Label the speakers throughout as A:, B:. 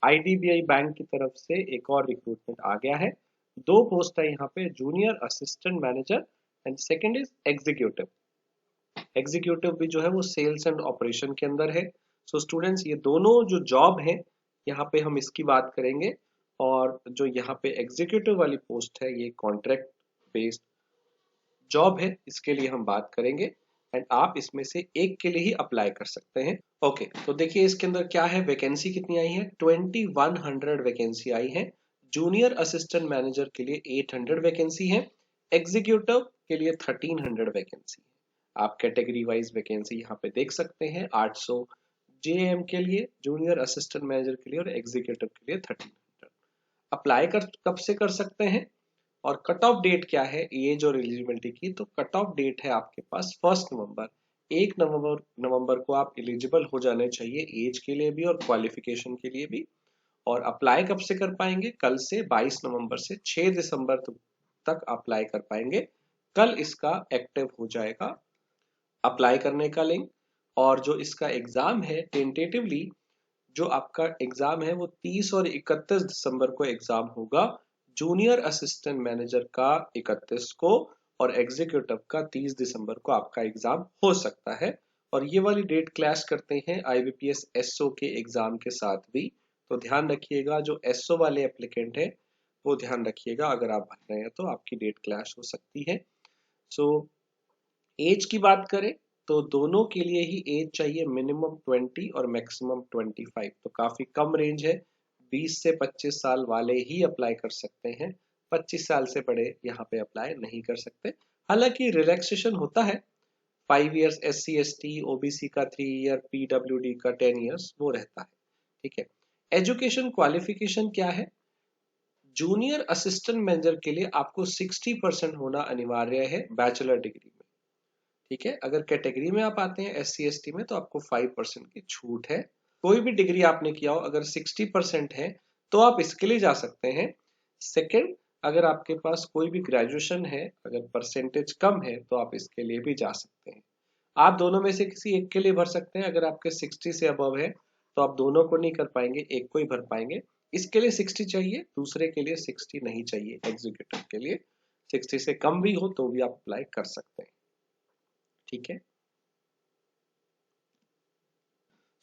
A: IDBI bank की तरफ से एक और रिक्रूटमेंट आ गया है। दो पोस्ट है यहाँ पे, junior assistant manager and second is executive. Executive भी जो है वो सेल्स एंड ऑपरेशन के अंदर है। सो स्टूडेंट्स, ये दोनों जो जॉब है यहाँ पे हम इसकी बात करेंगे। और जो यहाँ पे एग्जीक्यूटिव वाली पोस्ट है ये कॉन्ट्रैक्ट बेस्ड जॉब है, इसके लिए हम बात करेंगे। एंड आप इसमें से एक के लिए ही अप्लाई कर सकते हैं। ओके, तो देखिए इसके अंदर क्या है, वैकेंसी कितनी आई है, 2100 वैकेंसी आई है। जूनियर असिस्टेंट मैनेजर के लिए 800 वैकेंसी है, एग्जीक्यूटिव के लिए 1300 वैकेंसी है। आप कैटेगरी वाइज वैकेंसी यहाँ पे देख सकते हैं, 800 जेएम के लिए, जूनियर असिस्टेंट मैनेजर के लिए और एग्जीक्यूटिव के लिए 1300। अप्लाई कर कब से कर सकते हैं और कट ऑफ डेट क्या है ये जो एलिजिबिलिटी की, तो कट ऑफ डेट है आपके पास 1 नवंबर। 1 नवंबर को आप एलिजिबल हो जाने चाहिए, एज के लिए भी और क्वालिफिकेशन के लिए भी। और अप्लाई कब से कर पाएंगे, कल से 22 नवंबर से 6 दिसंबर तक अप्लाई कर पाएंगे। कल इसका एक्टिव हो जाएगा अप्लाई करने का लिंक। और जो इसका एग्जाम है टेंटेटिवली, जो आपका एग्जाम है वो 30 और 31 दिसंबर को एग्जाम होगा। जूनियर असिस्टेंट मैनेजर का 31 को और एग्जीक्यूटिव का 30 दिसंबर को आपका एग्जाम हो सकता है। और ये वाली डेट क्लैश करते हैं आईबीपीएस एसओ के एग्जाम के साथ भी। तो ध्यान रखिएगा, जो एसओ वाले एप्लीकेंट है वो ध्यान रखिएगा, अगर आप भर रहे हैं तो आपकी डेट क्लैश हो सकती है। सो एज की बात करें तो दोनों के लिए ही एज चाहिए मिनिमम 20 और मैक्सिमम 25। तो काफी कम रेंज है, 20 से 25 साल वाले ही अप्लाई कर सकते हैं, 25 साल से बड़े यहाँ पे अप्लाई नहीं कर सकते। हालांकि रिलैक्सेशन होता है, 5 इयर्स SC ST OBC का 3 ईयर, PWD का 10 इयर्स वो रहता है। ठीक है, एजुकेशन क्वालिफिकेशन क्या है, जूनियर असिस्टेंट मैनेजर के लिए आपको 60% होना अनिवार्य है बैचलर डिग्री में। ठीक है, अगर कैटेगरी में आप आते हैं SC ST में तो आपको 5% की छूट है। कोई भी डिग्री आपने किया हो अगर 60% है तो आप इसके लिए जा सकते हैं। सेकंड, अगर आपके पास कोई भी ग्रेजुएशन है, अगर परसेंटेज कम है तो आप इसके लिए भी जा सकते हैं। आप दोनों में से किसी एक के लिए भर सकते हैं। अगर आपके 60 से अबव है तो आप दोनों को नहीं कर पाएंगे, एक को ही भर पाएंगे। इसके लिए 60 चाहिए, दूसरे के लिए 60 नहीं चाहिए। एग्जीक्यूटिव के लिए 60 से कम भी हो तो भी आप अप्लाई कर सकते हैं। ठीक है,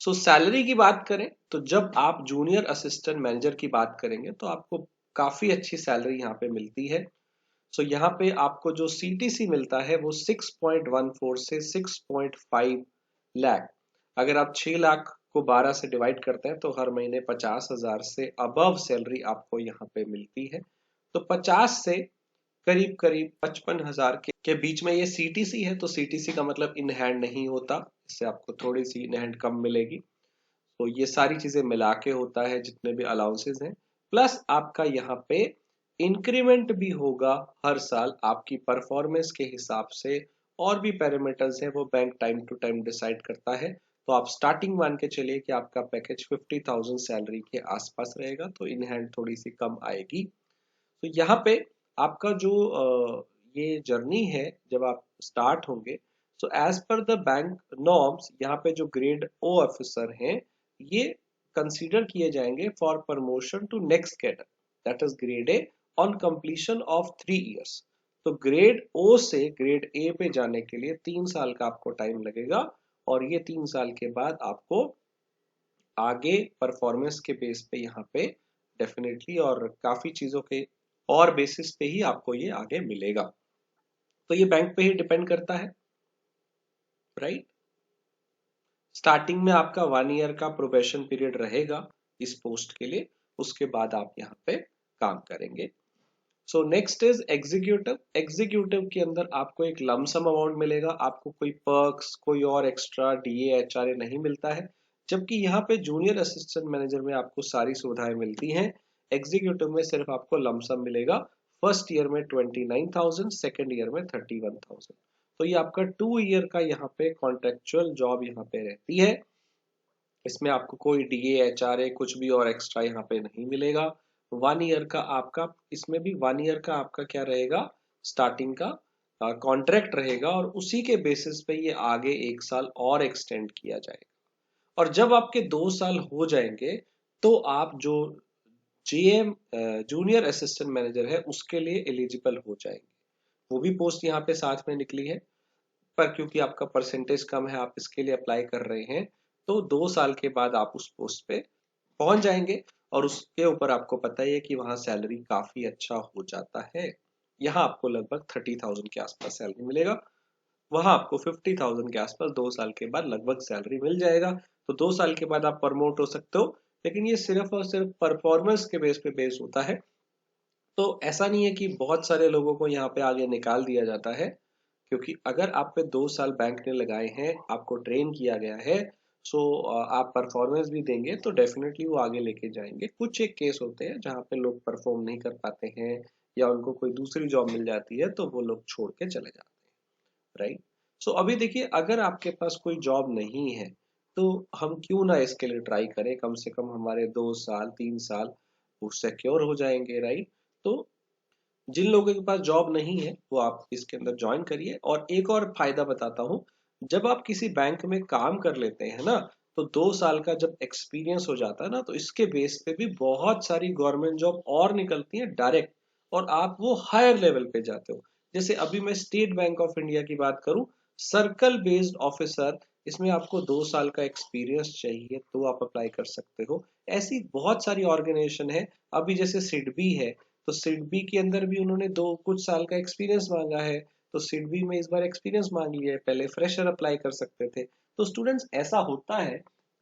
A: सो सैलरी की बात करें तो जब आप जूनियर असिस्टेंट मैनेजर की बात करेंगे तो आपको काफी अच्छी सैलरी यहाँ पे मिलती है। सो यहाँ पे आपको जो CTC मिलता है वो 6.14 से 6.5 लाख। अगर आप 6 लाख को 12 से डिवाइड करते हैं तो हर महीने 50,000 से अबव सैलरी आपको यहाँ पे मिलती है। तो 50 से करीब करीब 55,000 के बीच में ये CTC है। तो CTC का मतलब इन हैंड नहीं होता, इससे आपको थोड़ी सी इन हैंड कम मिलेगी। तो ये सारी चीजें मिला के होता है जितने भी अलाउंसेस हैं। प्लस आपका यहाँ पे इंक्रीमेंट भी होगा हर साल आपकी परफॉर्मेंस के हिसाब से। और भी पैरामीटर्स हैं वो bank time to time decide करता है। तो आप स्टार्टिंग मान के चलिए कि आपका पैकेज 50,000 सैलरी के आसपास रहेगा, तो इन हैंड थोड़ी सी कम आएगी। तो यहाँ पे आपका जो ये जर्नी है जब आप स्टार्ट होंगे, so as per the bank norms यहाँ पे जो ग्रेड O ऑफिसर हैं ये कंसीडर किए जाएंगे for promotion to next cadre, that is grade A on completion of 3 years. तो ग्रेड O से ग्रेड A पे जाने के लिए 3 साल का आपको टाइम लगेगा। और ये 3 साल के बाद आपको आगे परफॉर्मेंस के बेस पे यहाँ पे डेफिनेटली और काफी चीजों के और बेसिस पे ही आपको ये आगे मिलेगा। तो ये बैंक पे ही डिपेंड करता है, राइट। स्टार्टिंग में आपका 1 ईयर का प्रोबेशन पीरियड रहेगा इस पोस्ट के लिए, उसके बाद आप यहाँ पे काम करेंगे। So next is executive. Executive के अंदर आपको एक लमसम अमाउंट मिलेगा, आपको कोई पर्क्स कोई और एक्स्ट्रा DA HRA नहीं मिलता है। जबकि यहाँ पे जूनियर असिस्टेंट मैनेजर में आपको सारी सुविधाएं मिलती हैं, एग्जीक्यूटिव में सिर्फ आपको लमसम मिलेगा। फर्स्ट ईयर में 29,000, सेकेंड ईयर में 31,000। तो ये आपका 2 ईयर का यहाँ पे कॉन्ट्रेक्चुअल जॉब यहाँ पे रहती है। इसमें आपको कोई DA HRA कुछ भी और एक्स्ट्रा यहाँ पे नहीं मिलेगा। 1 ईयर का आपका, इसमें भी 1 ईयर का आपका क्या रहेगा, स्टार्टिंग का कॉन्ट्रैक्ट रहेगा और उसी के बेसिस पे ये आगे 1 साल और एक्सटेंड किया जाएगा। और जब आपके 2 साल हो जाएंगे तो आप जो जीएम जूनियर असिस्टेंट मैनेजर है उसके लिए एलिजिबल हो जाएंगे। वो भी पोस्ट यहाँ पे साथ में निकली है, पर क्योंकि आपका परसेंटेज कम है आप इसके लिए अप्लाई कर रहे हैं, तो 2 साल के बाद आप उस पोस्ट पे पहुंच जाएंगे। और उसके ऊपर आपको पता ही है कि वहां सैलरी काफी अच्छा हो जाता है। यहाँ आपको लगभग 30,000 के आसपास सैलरी मिलेगा, वहां आपको 50,000 के आसपास 2 साल के बाद लगभग सैलरी मिल जाएगा। तो 2 साल के बाद आप प्रमोट हो सकते हो, लेकिन ये सिर्फ और सिर्फ परफॉर्मेंस के बेस पे बेस होता है। तो ऐसा नहीं है कि बहुत सारे लोगों को यहाँ पे आगे निकाल दिया जाता है, क्योंकि अगर आप पे 2 साल बैंक ने लगाए हैं, आपको ट्रेन किया गया है, सो आप परफॉर्मेंस भी देंगे तो डेफिनेटली वो आगे लेके जाएंगे। कुछ एक केस होते हैं जहाँ पे लोग परफॉर्म नहीं कर पाते हैं या उनको कोई दूसरी जॉब मिल जाती है तो वो लोग छोड़ के चले जाते हैं, राइट। सो अभी देखिए, अगर आपके पास कोई जॉब नहीं है तो हम क्यों ना इसके लिए ट्राई करें, कम से कम हमारे 2 साल 3 साल वो सिक्योर हो जाएंगे, राइट। तो जिन लोगों के पास जॉब नहीं है वो आप इसके अंदर ज्वाइन करिए। और एक और फायदा बताता हूँ, जब आप किसी बैंक में काम कर लेते हैं ना, तो 2 साल का जब एक्सपीरियंस हो जाता है ना, तो इसके बेस पे भी बहुत सारी गवर्नमेंट जॉब और निकलती है डायरेक्ट, और आप वो हायर लेवल पे जाते हो। जैसे अभी मैं स्टेट बैंक ऑफ इंडिया की बात करूं, सर्कल बेस्ड ऑफिसर, इसमें आपको 2 साल का एक्सपीरियंस चाहिए तो आप अप्लाई कर सकते हो। ऐसी बहुत सारी ऑर्गेनाइजेशन है। अभी जैसे सिडबी है, तो सिडबी के अंदर भी उन्होंने दो कुछ साल का एक्सपीरियंस मांगा है, तो सिडबी में इस बार एक्सपीरियंस मांग लिया है, पहले फ्रेशर अप्लाई कर सकते थे। तो स्टूडेंट्स ऐसा होता है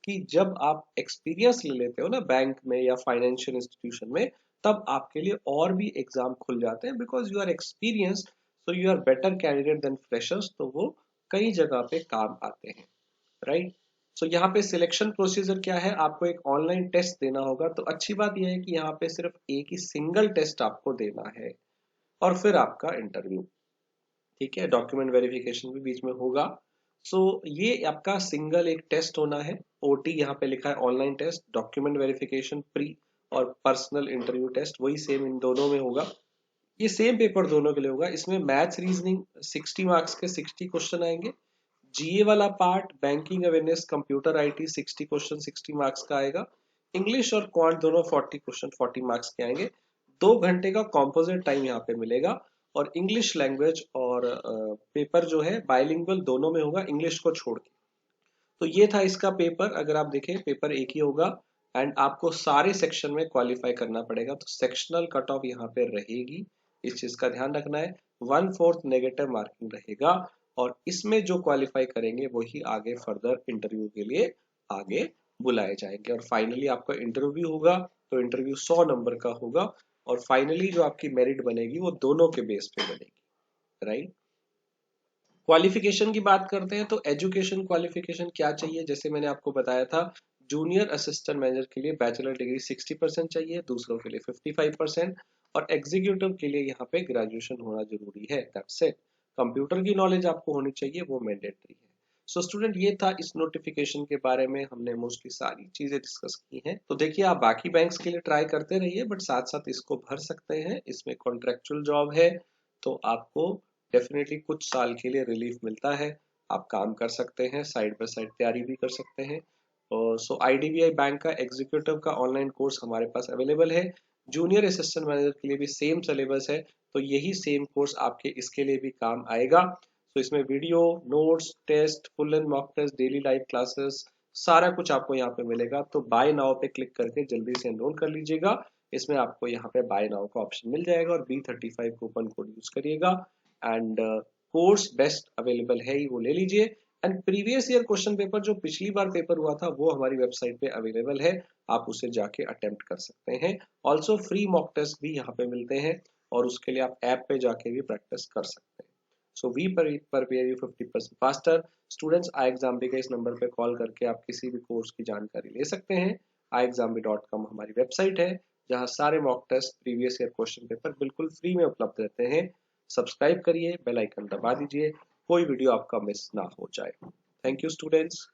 A: कि जब आप एक्सपीरियंस ले लेते हो ना बैंक में या फाइनेंशियल इंस्टीट्यूशन में, तब आपके लिए और भी एग्जाम खुल जाते हैं, because you are experience, so you are better candidate than freshers, तो वो कई जगह पे काम आते हैं, राइट। सो यहाँ पे सिलेक्शन प्रोसीजर क्या है, आपको एक ऑनलाइन टेस्ट देना होगा। तो अच्छी बात यह है कि यहाँ पे सिर्फ एक ही सिंगल टेस्ट आपको देना है, और फिर आपका इंटरव्यू, ठीक है। डॉक्यूमेंट वेरिफिकेशन भी बीच में होगा। सो ये आपका सिंगल एक टेस्ट होना है। ओटी यहाँ पे लिखा है, online test, document verification pre, और पर्सनल इंटरव्यू टेस्ट, वही सेम इन दोनों में होगा। ये सेम पेपर दोनों के लिए होगा। इसमें मैथ्स रीजनिंग 60 मार्क्स के 60 क्वेश्चन आएंगे। जीए वाला part, banking awareness, computer IT, 60 question 60 marks का आएगा। इंग्लिश और क्वांट दोनों 40 क्वेश्चन 40 मार्क्स के आएंगे। 2 घंटे का कॉम्पोजिट टाइम यहाँ पे मिलेगा। और इंग्लिश लैंग्वेज और पेपर जो है बाइलिंगुअल दोनों में होगा, इंग्लिश को छोड़ के। तो ये था इसका पेपर। अगर आप देखें, पेपर एक ही होगा, एंड आपको सारे सेक्शन में क्वालिफाई करना पड़ेगा। तो सेक्शनल कट ऑफ यहाँ पे रहेगी, इस चीज का ध्यान रखना है। 1/4 नेगेटिव मार्किंग रहेगा, और इसमें जो क्वालिफाई करेंगे वही आगे फर्दर इंटरव्यू के लिए आगे बुलाए जाएंगे। और फाइनली आपका इंटरव्यू भी होगा, तो इंटरव्यू 100 नंबर का होगा, और फाइनली जो आपकी मेरिट बनेगी वो दोनों के बेस पे बनेगी, राइट। क्वालिफिकेशन की बात करते हैं, तो एजुकेशन क्वालिफिकेशन क्या चाहिए, जैसे मैंने आपको बताया था, जूनियर असिस्टेंट मैनेजर के लिए बैचलर डिग्री 60% चाहिए, दूसरों के लिए 55%, और एग्जीक्यूटिव के लिए यहाँ पे ग्रेजुएशन होना जरूरी है, दैट्स इट। कंप्यूटर की नॉलेज आपको होनी चाहिए, वो मैंडेटरी है। सो स्टूडेंट, ये था इस नोटिफिकेशन के बारे में, हमने मोस्टली सारी चीजें डिस्कस की हैं। तो देखिए, आप बाकी बैंक्स के लिए ट्राई करते रहिए, बट साथ साथ इसको भर सकते हैं। इसमें कॉन्ट्रेक्चुअल जॉब है, तो आपको डेफिनेटली कुछ साल के लिए रिलीफ मिलता है, आप काम कर सकते हैं, साइड बाय साइड तैयारी भी कर सकते हैं। और सो आईडीबीआई बैंक का एग्जीक्यूटिव का ऑनलाइन कोर्स हमारे पास अवेलेबल है। जूनियर असिस्टेंट मैनेजर के लिए भी सेम सिलेबस है, तो यही सेम कोर्स आपके इसके लिए भी काम आएगा। तो इसमें video, notes, test, full and mock test, daily live classes, सारा कुछ आपको यहाँ पे मिलेगा। तो बाय नाउ पे क्लिक करके जल्दी से एनरोल कर लीजिएगा। इसमें आपको यहाँ पे बाय नाउ का ऑप्शन मिल जाएगा, और B35 कूपन कोड यूज करिएगा, एंड कोर्स बेस्ट अवेलेबल है ही, वो ले लीजिए। And previous year question paper, जो पिछली बार पेपर हुआ था, वो हमारी वेबसाइट पे अवेलेबल है, आप उसे जाके अटेम्प्ट कर सकते हैं। ऑल्सो फ्री मॉक टेस्ट भी यहाँ पे मिलते हैं, और उसके लिए आप ऐप पे जाके भी प्रैक्टिस कर सकते हैं। So we prepare you 50% faster. Students, iexambee के इस नंबर पे कॉल करके आप किसी भी कोर्स की जानकारी ले सकते हैं। iexambee.com हमारी वेबसाइट है, जहाँ सारे mock test, previous year question paper बिल्कुल फ्री में उपलब्ध रहते हैं। सब्सक्राइब करिए, बेल आइकन दबा दीजिए, कोई वीडियो आपका मिस ना हो जाए। Thank you students.